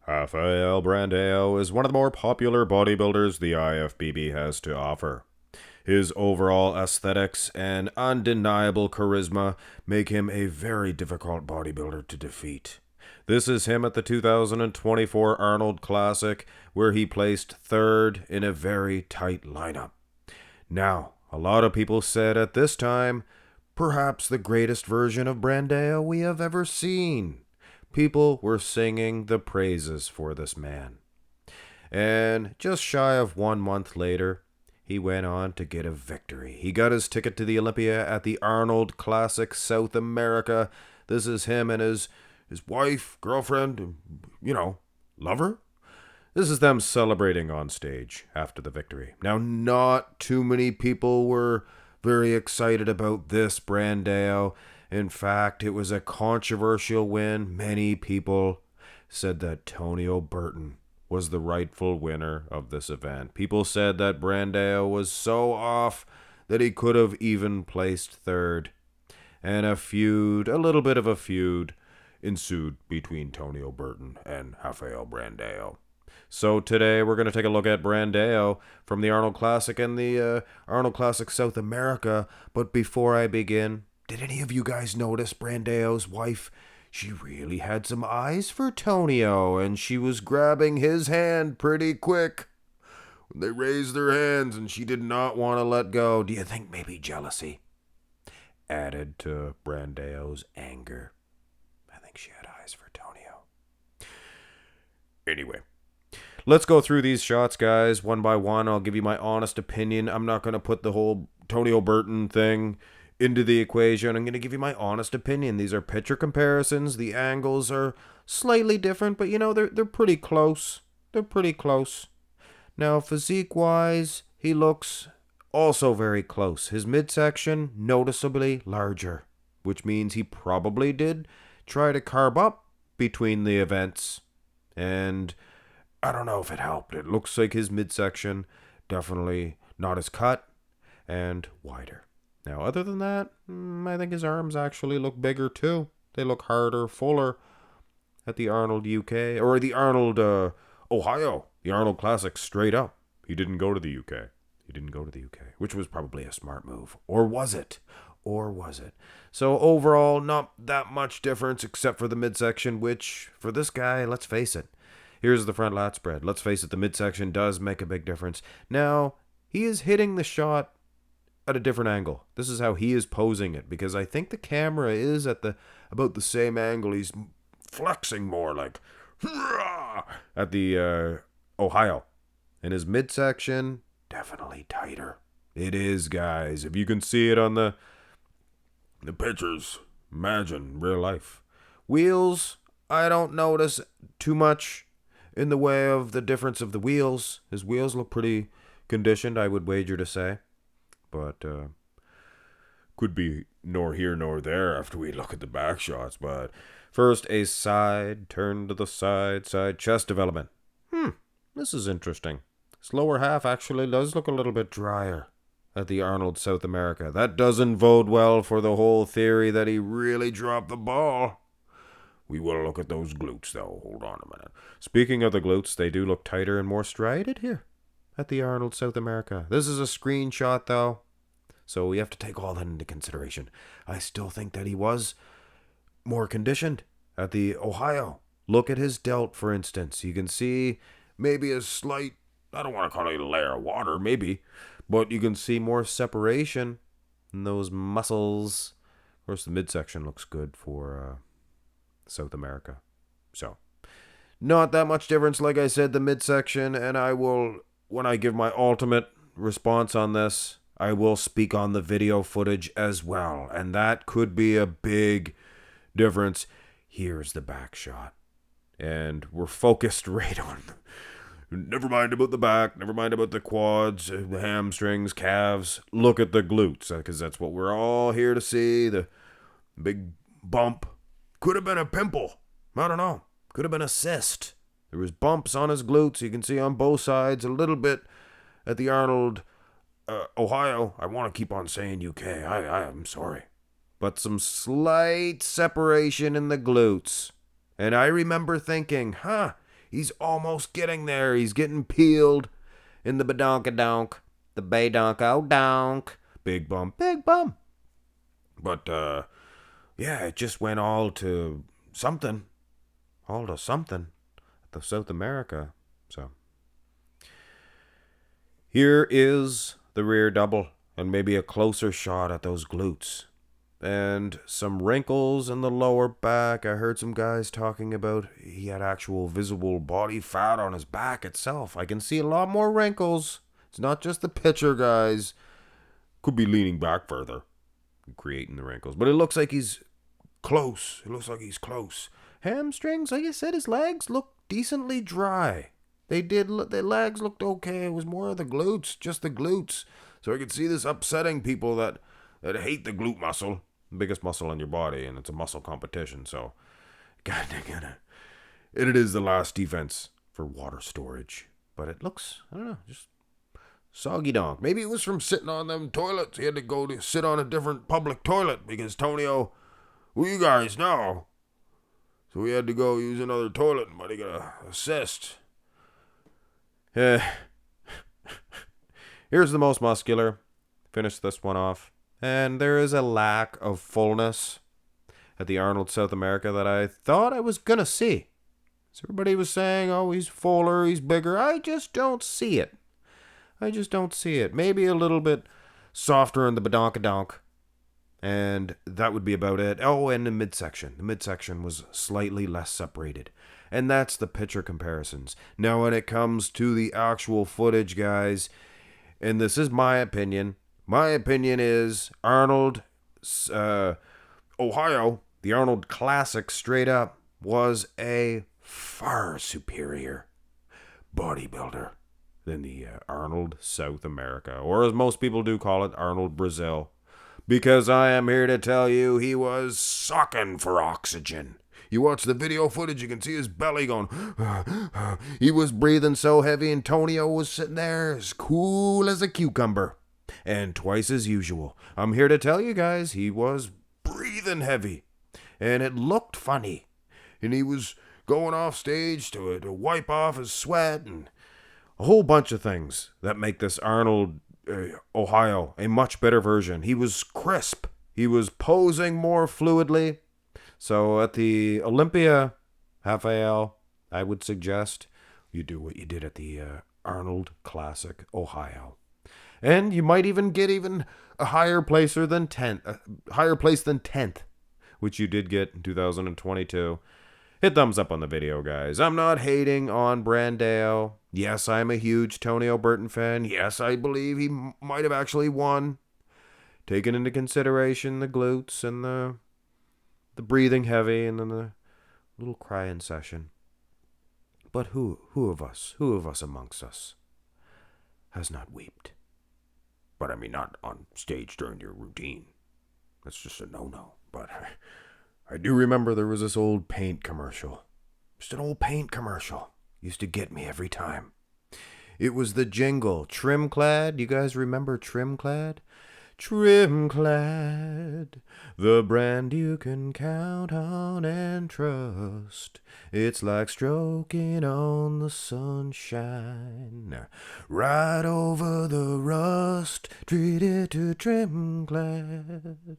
Rafael Brandao is one of the more popular bodybuilders the IFBB has to offer. His overall aesthetics and undeniable charisma make him a very difficult bodybuilder to defeat. This is him at the 2024 Arnold Classic, where he placed third in a very tight lineup. Now, a lot of people said at this time, perhaps the greatest version of Brandao we have ever seen. People were singing the praises for this man. And just shy of 1 month later, he went on to get a victory. He got his ticket to the Olympia at the Arnold Classic South America. This is him and his wife, girlfriend, lover. This is them celebrating on stage after the victory. Now, not too many people were very excited about this Brandao. In fact, it was a controversial win. Many people said that Tonio Burton was the rightful winner of this event. People said that Brandao was so off that he could have even placed third. And a little bit of a feud, ensued between Tonio Burton and Rafael Brandao. So today we're going to take a look at Brandao from the Arnold Classic and the Arnold Classic South America. But before I begin, did any of you guys notice Brandao's wife? She really had some eyes for Tonio, and she was grabbing his hand pretty quick. They raised their hands, and she did not want to let go. Do you think maybe jealousy added to Brandao's anger? I think she had eyes for Tonio. Anyway, let's go through these shots, guys, one by one. I'll give you my honest opinion. I'm not going to put the whole Tonio Burton thing into the equation. I'm going to give you my honest opinion. These are picture comparisons. The angles are slightly different, but they're pretty close. They're pretty close. Now, physique-wise, he looks also very close. His midsection noticeably larger, which means he probably did try to carb up between the events. And I don't know if it helped. It looks like his midsection definitely not as cut and wider. Now, other than that, I think his arms actually look bigger too. They look harder, fuller at the Arnold UK, or the Arnold Ohio, the Arnold Classic straight up. He didn't go to the UK. Which was probably a smart move. Or was it? So overall, not that much difference except for the midsection, which, for this guy, let's face it, here's the front lat spread. Let's face it, the midsection does make a big difference. Now, he is hitting the shot at a different angle. This is how he is posing it, because I think the camera is at about the same angle. He's flexing more like at the Ohio. And his midsection, definitely tighter. It is, guys. If you can see it on the pictures, imagine real life. Wheels, I don't notice too much in the way of the difference of the wheels. His wheels look pretty conditioned, I would wager to say. But could be nor here nor there after we look at the back shots. But first, a side turn to the side chest development. This is interesting. This lower half actually does look a little bit drier at the Arnold South America. That doesn't bode well for the whole theory that he really dropped the ball. We will look at those glutes, though. Hold on a minute. Speaking of the glutes, they do look tighter and more striated here at the Arnold South America. This is a screenshot, though, so we have to take all that into consideration. I still think that he was more conditioned at the Ohio. Look at his delt, for instance. You can see maybe a slight, I don't want to call it a layer of water, maybe, but you can see more separation in those muscles. Of course, the midsection looks good for South America. So, not that much difference, like I said, the midsection, and I will, when I give my ultimate response on this, I will speak on the video footage as well, and that could be a big difference. Here's the back shot, and we're focused right on never mind about the back, never mind about the quads, the hamstrings, calves. Look at the glutes, because that's what we're all here to see. The big bump. Could have been a pimple. I don't know. Could have been a cyst. There was bumps on his glutes. You can see on both sides, a little bit at the Arnold Ohio. I want to keep on saying UK. I'm sorry. But some slight separation in the glutes. And I remember thinking, He's almost getting there. He's getting peeled in the badonkadonk, the badonkadonk. Big bum, big bum. But, yeah, it just went all to something. All to something at the South America. So, here is the rear double, and maybe a closer shot at those glutes. And some wrinkles in the lower back. I heard some guys talking about he had actual visible body fat on his back itself. I can see a lot more wrinkles. It's not just the picture, guys. Could be leaning back further and creating the wrinkles. But it looks like he's close. It looks like he's close. Hamstrings, like I said, his legs look decently dry. They did. The legs looked okay. It was more of the glutes, just the glutes. So I could see this upsetting people that hate the glute muscle. Biggest muscle in your body, and it's a muscle competition, so God dang it is the last defense for water storage. But it looks, I don't know, just soggy donk. Maybe it was from sitting on them toilets. He had to go to sit on a different public toilet because Tonio, well, you guys know. So he had to go use another toilet, but he got an assist. Here's the most muscular. Finish this one off. And there is a lack of fullness at the Arnold South America that I thought I was going to see. So everybody was saying, oh, he's fuller, he's bigger. I just don't see it. Maybe a little bit softer in the badonkadonk. And that would be about it. Oh, and the midsection. The midsection was slightly less separated. And that's the picture comparisons. Now, when it comes to the actual footage, guys, and this is my opinion is Arnold, Ohio, the Arnold Classic straight up, was a far superior bodybuilder than the Arnold South America, or as most people do call it, Arnold Brazil. Because I am here to tell you, he was sucking for oxygen. You watch the video footage, you can see his belly going. He was breathing so heavy, Antonio was sitting there as cool as a cucumber. And twice as usual. I'm here to tell you guys, he was breathing heavy. And it looked funny. And he was going off stage to wipe off his sweat and a whole bunch of things that make this Arnold Ohio a much better version. He was crisp. He was posing more fluidly. So at the Olympia, Rafael, I would suggest you do what you did at the Arnold Classic Ohio. And you might even get a higher place than 10th, which you did get in 2022. Hit thumbs up on the video, guys. I'm not hating on Brandao. Yes, I'm a huge Tonio Burton fan. Yes, I believe he might have actually won. Taking into consideration the glutes and the breathing heavy and then the little crying session. But who of us amongst us has not wept? But I mean, not on stage during your routine. That's just a no-no. But I do remember there was this old paint commercial. Just an old paint commercial. Used to get me every time. It was the jingle, Trimclad. You guys remember Trimclad? Trimclad, the brand you can count on and trust. It's like stroking on the sunshine, right over the rust. Treat it to Trimclad.